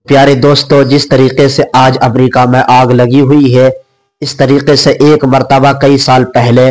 प्यारे दोस्तों, जिस तरीके से आज अमेरिका में आग लगी हुई है, इस तरीके से एक मर्तबा कई साल पहले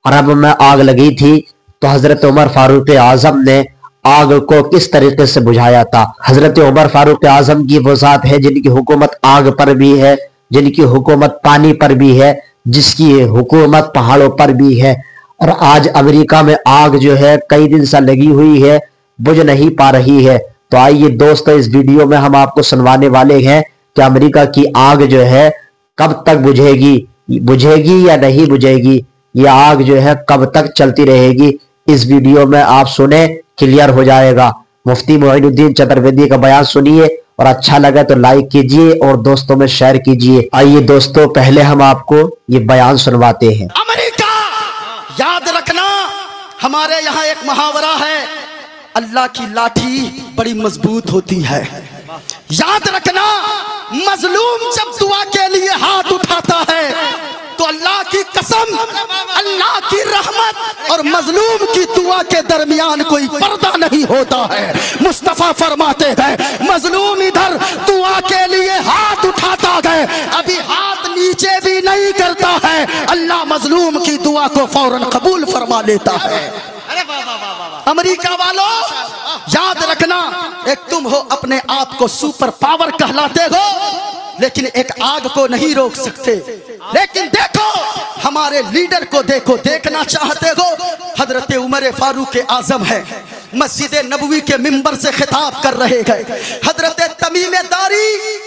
अरब में आग लगी थी तो हजरत उमर फारूक आजम ने आग को किस तरीके से बुझाया था। हजरत उमर फारूक आजम की वो जात है जिनकी हुकूमत आग पर भी है, जिनकी हुकूमत पानी पर भी है, जिसकी हुकूमत पहाड़ों पर भी है। और आज अमेरिका में आग जो है कई दिन से लगी हुई है, बुझ नहीं पा रही है। तो आइए दोस्तों, इस वीडियो में हम आपको सुनवाने वाले हैं कि अमेरिका की आग जो है कब तक बुझेगी या नहीं बुझेगी, ये आग जो है कब तक चलती रहेगी। इस वीडियो में आप सुने, क्लियर हो जाएगा। मुफ्ती मोइनुद्दीन चतुर्वेदी का बयान सुनिए और अच्छा लगा तो लाइक कीजिए और दोस्तों में शेयर कीजिए। आइए दोस्तों, पहले हम आपको ये बयान सुनवाते हैं। अमेरिका, याद रखना, हमारे यहाँ एक मुहावरा है, अल्लाह की लाठी बड़ी मजबूत होती है। याद रखना, मजलूम जब दुआ के लिए हाथ उठाता है तो अल्लाह की कसम, अल्लाह की रहमत और मजलूम की दुआ के दरमियान कोई पर्दा नहीं होता है। मुस्तफा फरमाते हैं, मजलूम इधर दुआ के लिए हाथ उठाता है, अभी हाथ नीचे भी नहीं करता है, अल्लाह मजलूम की दुआ को फौरन कबूल फरमा लेता है। अमेरिका वालों, याद रखना, एक तुम हो अपने आप को सुपर पावर कहलाते हो, लेकिन एक आग को नहीं रोक सकते। लेकिन देखो, हमारे लीडर को देखो, देखना चाहते हो, हजरत उमर फारूक आजम है, मस्जिद नबवी के मिंबर से खिताब कर रहे हैं। हजरत तमीम दारी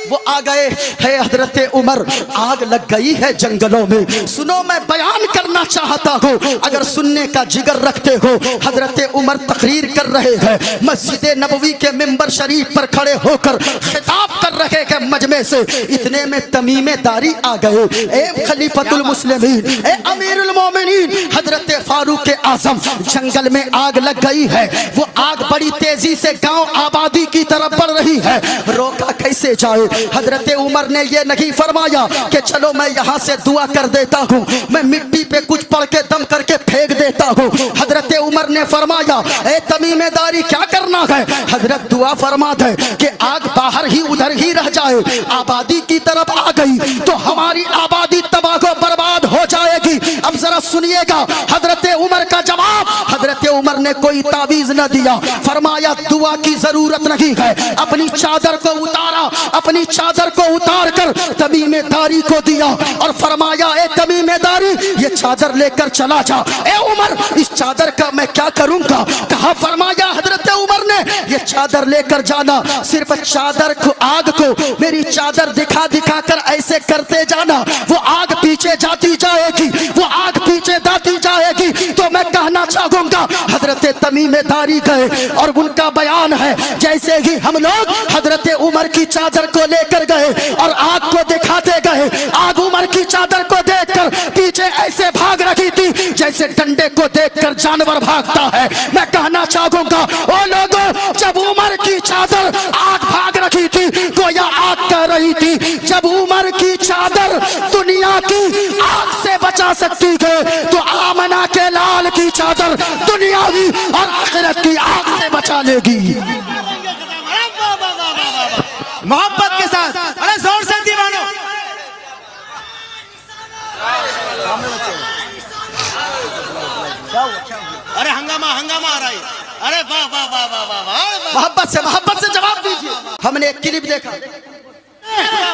वो आ गए है, हजरत उमर आग लग गई है जंगलों में, सुनो मैं बयान करना चाहता हूँ, अगर सुनने का जिगर रखते हो। हजरत उमर तकरीर कर रहे हैं, मस्जिद नबवी के मिंबर शरीफ पर खड़े होकर खिताब कर रहे हैं मजमे से। इतने में तमीम दारी आ गए, ए खलीफतुल मुस्लिमीन, ए अमीरुल मोमिनीन, हजरत फारूक आजम, जंगल में आग लग गई है। वो आग बड़ी तेजी से गांव आबादी की तरफ बढ़ रही है, रोका कैसे जाए। हजरत उमर ने ये नहीं फरमाया कि चलो मैं यहाँ से दुआ कर देता हूँ, मैं मिट्टी पे कुछ पढ़ के दम करके फेंक देता हूँ। हजरत उमर ने फरमाया, ए तमीम दारी क्या करना है। हजरत दुआ फरमा दे कि आग बाहर ही उधर ही रह जाए, आबादी की तरफ आ गई तो हमारी आबादी तबाह बर्बाद हो जाएगी। अब जरा सुनिएगा हजरत उमर का जवाब। हजरत उमर ने कोई तावीज न दिया, फरमाया दुआ की जरूरत नहीं है। अपनी चादर को उतारा, अपनी चादर को उतार कर तमीम दारी को दिया और फरमाया, ए तमीम दारी, ये चादर लेकर चला जा। ए उमर, इस चादर का मैं क्या करूंगा। कहा, फरमाया हजरत उमर ने, ये चादर लेकर जाना, सिर्फ चादर को, आग को मेरी चादर दिखा दिखा कर ऐसे करते जाना, वो आग पीछे जाती जाएगी, वो आग पीछे जाती जाएगी। तो मैं कहना चाहूंगा, हजरत तमीम दारी गए और उनका बयान है, जैसे ही हम लोग हजरत उमर की चादर को लेकर गए और आग को दिखाते गए, आग उमर की चादर को देखकर पीछे ऐसे भाग रही थी जैसे डंडे को देखकर जानवर भागता है। मैं कहना चाहूंगा, ओ लोगों, जब उमर की चादर आग भाग रही थी, गोया आग कह रही थी, जब उमर की चादर दुनिया की आग से बचा सकती है तो आमना के लाल की चादर दुनियावी और आखिरत की आग से बचा लेगी। मोहब्बत के साथ, अरे जोर से दीवानो। अरे हंगामा हंगामा आ रहा है, अरे वाह वाह वाह वाह वाह वाह। मोहब्बत से जवाब दीजिए। हमने एक क्लिप देखा,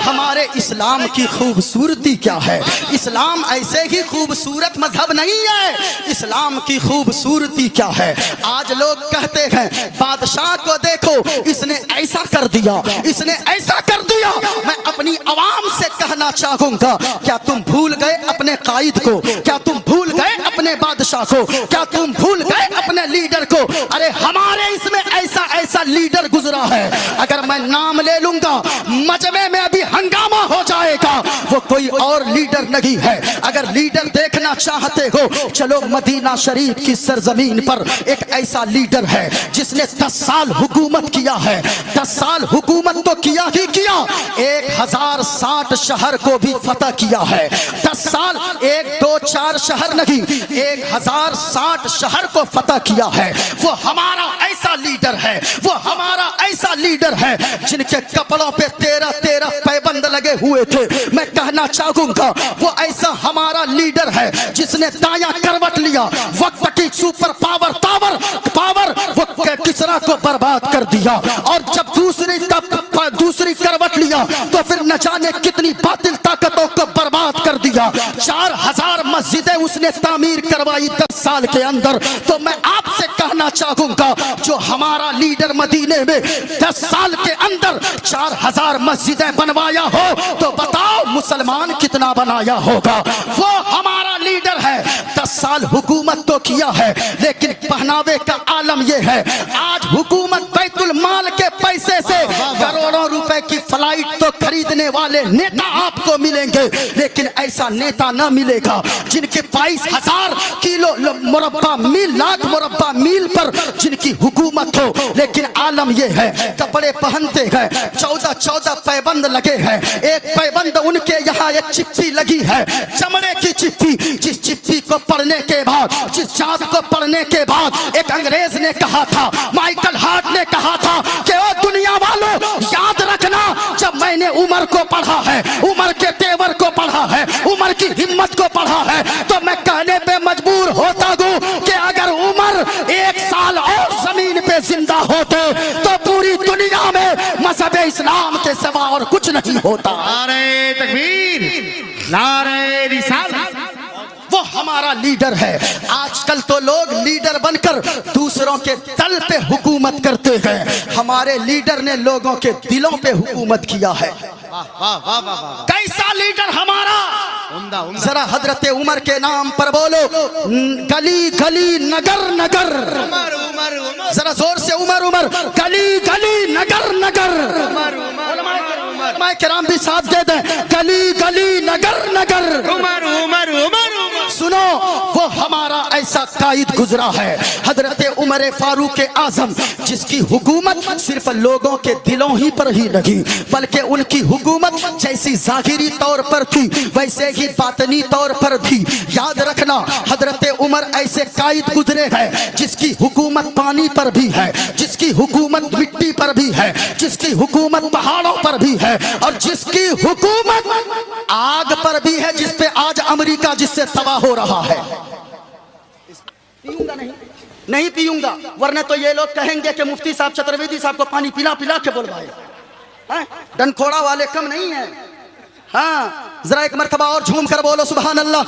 हमारे इस्लाम की खूबसूरती क्या है। इस्लाम ऐसे ही खूबसूरत मजहब नहीं है, इस्लाम की खूबसूरती क्या है। आज लोग कहते हैं, बादशाह को देखो, इसने ऐसा कर दिया, इसने ऐसा कर दिया। मैं अपनी आवाम से कहना चाहूंगा, क्या तुम भूल गए अपने कायद को, क्या तुम भूल गए अपने बादशाह को, क्या तुम भूल गए अपने लीडर को। अरे हमारे इसमें ऐसा ऐसा लीडर गुजरा है, अगर मैं नाम ले लूंगा मजमे में अभी हंगामा हो जाएगा। वो कोई और लीडर नहीं है। अगर लीडर देखना चाहते हो, चलो मदीना शरीफ की सरजमीन पर एक ऐसा लीडर है जिसने 10 साल हुकूमत किया है। 10 साल हुकूमत तो किया ही किया, 1060 शहर को भी फतह किया है। 10 साल 1 2 4 शहर नहीं, 1060 शहर को फतह किया है। वो हमारा ऐसा लीडर है, वो हमारा ऐसा कैसा लीडर है जिनके कपड़ों पे 13 पैबंद लगे हुए थे। मैं कहना चाहूंगा वो ऐसा हमारा लीडर है जिसने दायां करवट लिया, वक्त की सुपर पावर वो किसरा को बर्बाद कर दिया, और जब दूसरी करवट लिया तो फिर न जाने कितनी बातिल ताकतों को बर्बाद कर दिया। 4000 मस्जिदें उसने तामीर करवाई 10 साल के अंदर। तो मैं आपसे कहना चाहूंगा जो हमारा लीडर मदीने में 10 साल के अंदर 4000 मस्जिदें बनवाया हो तो बताओ मुसलमान कितना बनाया होगा। वो हमारा लीडर है। 10 साल हुकूमत तो किया है, लेकिन पहनावे का आलम यह है आज हुकूमत बैतुल माल के पैसे से करोड़ों रुपए की फ्लाइट तो खरीदने वाले नेता आपको मिलेंगे, लेकिन ऐसा नेता न मिलेगा जिनके 22,000 किलो मुरब्बा मील, लाख मुरब्बा मील पर जिनकी हुकूमत हो। लेकिन आलम यह है कपड़े पहनते हैं, 14 पैबंद लगे हैं। एक पैबंद उनके यहाँ एक चिट्ठी लगी है, चमड़े की चिट्ठी। जिस चिट्ठी को पढ़ने के बाद, जिस जात को पढ़ने के बाद एक अंग्रेज ने कहा था, माइकल हार्ट ने कहा था कि ओ दुनिया वालों याद रखना, जब मैंने उमर को पढ़ा है, उमर के तेवर को पढ़ा है, उमर की हिम्मत को पढ़ा है, तो मैं कहने पे मजबूर होता हूँ कि अगर उमर 1 साल और जमीन पे जिंदा होते तो पूरी दुनिया में मजहब इस्लाम के सिवा और कुछ नहीं होता। नारे तकबीर, नारे रिसालत। वो हमारा लीडर है। आजकल तो लोग लीडर बनकर दूसरों के तल पे हुकूमत करते हैं। हमारे लीडर ने लोगों के दिलों पे हुकूमत किया है। कैसा लीडर हमारा, जरा हजरत उमर के नाम पर बोलो, गली गली नगर नगर, जरा जोर से उमर उमर, गली गली नगर नगर, किराम भी साथ दे दें, गली गली नगर नगर, उमर उमर उमर। सुनो वो हमारा ऐसा कायद गुजरा है हजरत उमर फारूक आजम, जिसकी हुकूमत सिर्फ लोगों के दिलों ही पर ही लगी, बल्कि उनकी हुकूमत जैसी जाहिरी तौर पर थी वैसे ही बातनी तौर पर थी। याद रखना हजरत उमर ऐसे कायद गुजरे हैं जिसकी हुकूमत पानी पर भी है, जिसकी हुकूमत मिट्टी पर भी है, जिसकी हुकूमत पहाड़ों पर भी है, और जिसकी हुकूमत आग पर भी है, जिस पे आज अमेरिका जिससे तबाह हो रहा है। पीऊंगा नहीं पीऊंगा, वरना तो ये लोग कहेंगे कि मुफ्ती साहब चतुर्वेदी साहब को पानी पिला पिला के बुलवाए। डनखोड़ा वाले कम नहीं है। हाँ, जरा एक मरतबा और झूम कर बोलो सुभान अल्लाह।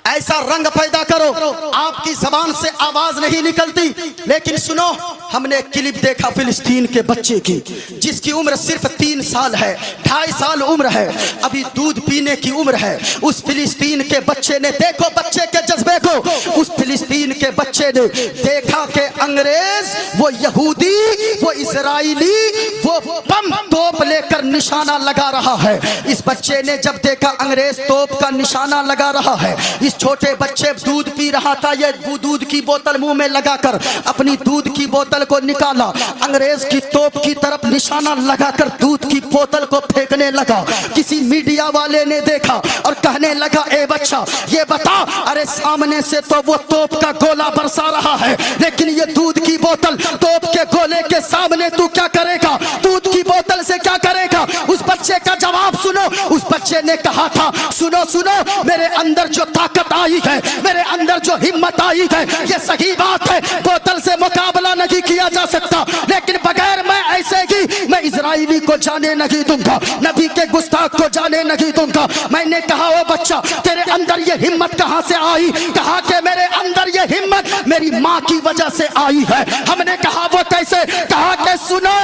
ऐसा रंग पैदा करो, आपकी जबान से आवाज नहीं निकलती। लेकिन सुनो, हमने क्लिप देखा फिलिस्तीन के बच्चे की, जिसकी उम्र सिर्फ 3 साल है, 2.5 साल उम्र है, अभी दूध पीने की उम्र है। उस फिलिस्तीन के बच्चे ने, देखो बच्चे के जज्बे को, उस फिलिस्तीन के बच्चे ने देखा कि अंग्रेज, वो यहूदी, वो इजराइली, वो बम तोप लेकर निशाना लगा रहा है। इस बच्चे ने जब देखा अंग्रेज तोप का निशाना लगा रहा है, इस छोटे बच्चे दूध पी रहा था, ये दूध की बोतल मुंह में लगाकर अपनी दूध की बोतल को निकाला, अंग्रेज की तोप की तरफ निशाना लगाकर दूध की बोतल को फेंकने लगा। किसी मीडिया वाले ने देखा और कहने लगा, ए बच्चा ये बता, अरे सामने से तो वो तोप का गोला बरसा रहा है, लेकिन ये दूध की बोतल तोप के गोले के सामने तू क्या करेगा, दूध की बोतल से क्या करेगा? उस बच्चे का जवाब सुनो। उस बच्चे ने कहा था, सुनो सुनो, मेरे अंदर जो ताकत आई है, मेरे अंदर जो हिम्मत आई है, ये सही बात है, बोतल से मुकाबला नहीं किया जा सकता, लेकिन बगैर मैं ऐसे ही मैं इजराइली को जाने नहीं दूंगा, नबी के गुस्ताख को जाने नहीं दूंगा। मैंने कहा, ओ बच्चा तेरे अंदर ये हिम्मत कहां से आई? कहा कि मेरे अंदर ये हिम्मत मेरी माँ की वजह से आई है। हमने कहा वो कैसे? कहा कि सुनो,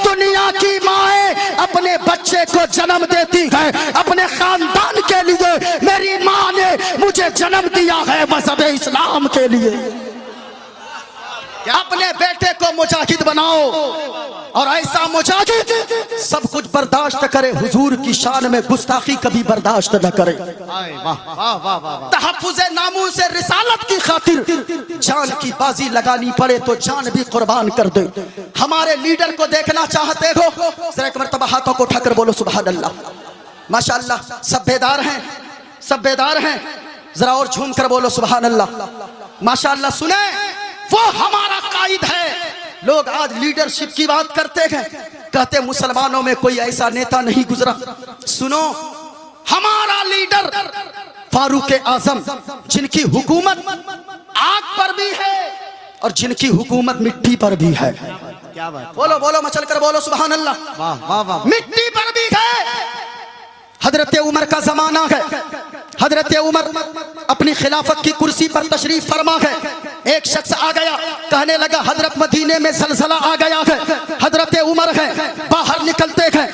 दुनिया की माएं अपने बच्चे को जन्म देती है अपने खानदान के लिए, मेरी माँ ने मुझे जन्म दिया है मज़हब इस्लाम के लिए। अपने बेटे को मुजाहिद बनाओ, और ऐसा मुजाहिद सब कुछ बर्दाश्त करे, हुजूर की शान में गुस्ताखी कभी बर्दाश्त न करे। तहफ्फुज़े नामूस से रिसालत की खातिर जान की बाजी लगानी पड़े तो जान भी कुर्बान कर दे। हमारे लीडर को देखना चाहते हो, जरा एक मरतबा हाथों को उठाकर बोलो सुभान अल्लाह। माशाअल्लाह, सब बेदार हैं, सब बेदार हैं, जरा और झूम कर बोलो सुभान अल्लाह। माशाअल्लाह। सुने, वो हमारा कायद है, लोग आज लीडरशिप की बात करते हैं, कहते मुसलमानों में कोई ऐसा नेता नहीं गुजरा। सुनो, हमारा लीडर फारूक आजम, जिनकी हुकूमत आग पर भी है और जिनकी हुकूमत मिट्टी पर भी है। क्या बात, बोलो बोलो, मचल कर बोलो सुभान अल्लाह। वाह वाह वाह। मिट्टी पर भी है। हजरत उमर का जमाना है। हजरत उमर अपनी खिलाफत की कुर्सी पर तशरीफ फरमा है। एक शख्स आ गया, कहने लगा हजरत मदीने में ज़लज़ला आ गया है। हजरत उमर है, बाहर निकलते हैं,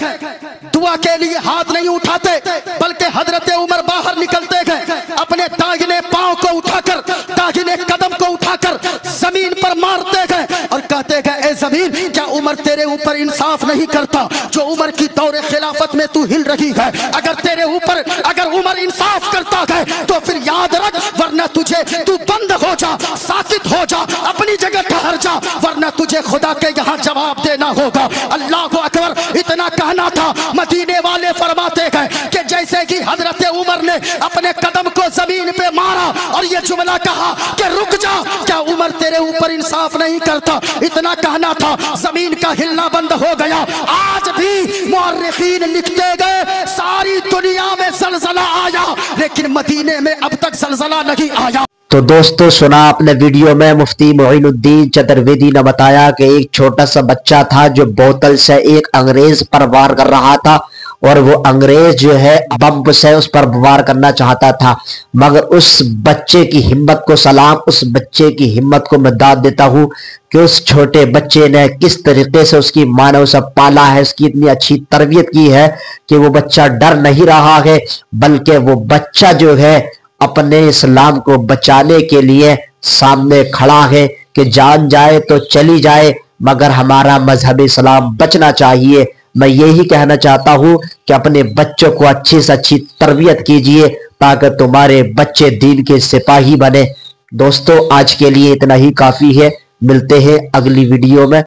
दुआ के लिए हाथ नहीं उठाते, बल्कि हजरत उमर बाहर निकलते हैं, अपने दाहिने पांव को उठाकर, दाहिने कदम को उठाकर जमीन पर मारते हैं और कहते हैं, ए जमीन, क्या उमर तेरे ऊपर इंसाफ नहीं करता? जो उमर की दौरे खिलाफत में तू हिल रही है, अगर तेरे ऊपर अगर उमर इंसाफ करता है तो फिर याद रख, वरना तुझे तू बंद हो जा, साकित हो जा, अपनी जगह ठहर जा, वरना तुझे खुदा के यहाँ जवाब देना होगा। अल्लाह को अकबर। इतना कहना था, मदीने वाले फरमाते हैं कि जैसे कि हजरत उमर ने अपने कदम को जमीन पे मारा और ये जुमला कहा कि रुक जा, क्या उमर तेरे ऊपर इंसाफ नहीं करता? इतना कहना था, जमीन का हिलना बंद हो गया। आज भी मुअर्रिखीन लिखते गए, सारी दुनिया में ज़लज़ला आया, लेकिन मदीने में अब तक ज़लज़ला नहीं आया। तो दोस्तों, सुना आपने वीडियो में मुफ्ती मोइनुद्दीन चतुर्वेदी ने बताया कि एक छोटा सा बच्चा था जो बोतल से एक अंग्रेज पर वार कर रहा था और वो अंग्रेज जो है बम से उस पर वार करना चाहता था, मगर उस बच्चे की हिम्मत को सलाम, उस बच्चे की हिम्मत को मैं दाद देता हूँ कि उस छोटे बच्चे ने किस तरीके से उसकी माँ ने उसे पाला है, उसकी इतनी अच्छी तरबियत की है कि वो बच्चा डर नहीं रहा है, बल्कि वो बच्चा जो है अपने इस्लाम को बचाने के लिए सामने खड़ा है कि जान जाए तो चली जाए, मगर हमारा मजहब इस्लाम बचना चाहिए। मैं यही कहना चाहता हूं कि अपने बच्चों को अच्छी से अच्छी तरबियत कीजिए ताकि तुम्हारे बच्चे दीन के सिपाही बने। दोस्तों, आज के लिए इतना ही काफी है। मिलते हैं अगली वीडियो में।